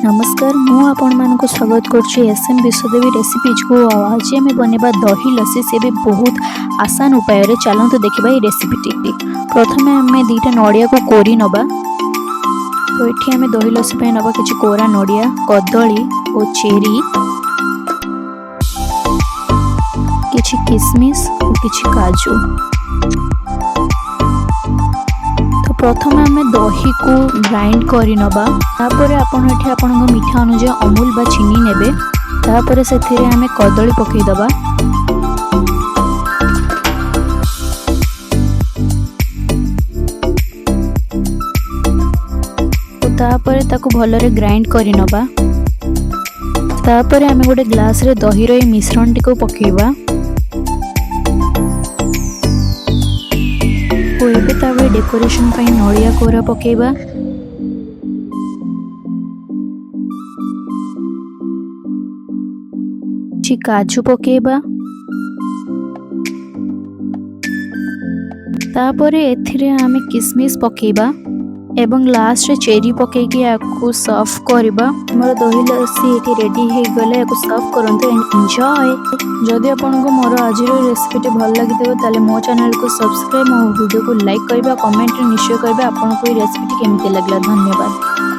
नमस्कार मु आपण मानक स्वागत करुच्ची एसएम विश्वदेवी रेसिपीज को। आज आम बनवा दही लस्सी से भी बहुत आसान उपाय चलते देखा ये रेसिपी टी। प्रथम आम दीटा नड़िया को कोरी नवा। तो ये आम दही लस्सी नवा कि कोरा नड़िया कदली और चेरी किछि किशमिश और किछि काजू। प्रथम आम दही को ग्राइंड कर नवा। तापर आपण एठी आपनक मीठा अनुसार अमूल बा चीनी नेबे। तापर से आम कदली पकईदबा। तापर ताकू भलरे ग्राइंड कर नवा। तापर आम गोटे ग्लास रे दही रो मिश्रण टी को पकेबा। डेकोरेशन पाई नड़िया कोरा पकेबा। काजू पकेबा। तापरे एथिरे आमे किशमिश पकेबा एवं लास्ट रे चेरी पकेकी याकू सर्व करबा। हमर दही लस्सी एठी रेडी हे गले याकू सर्व करंतु एंड एंजॉय। जदि आपनको मोर आज रेसिपी भल लगी ताले मो चैनल को सब्सक्राइब और वीडियो को लाइक करबा, कमेंट निश्चय करबा आपनको ये रेसिपी केमिति लागला। धन्यवाद।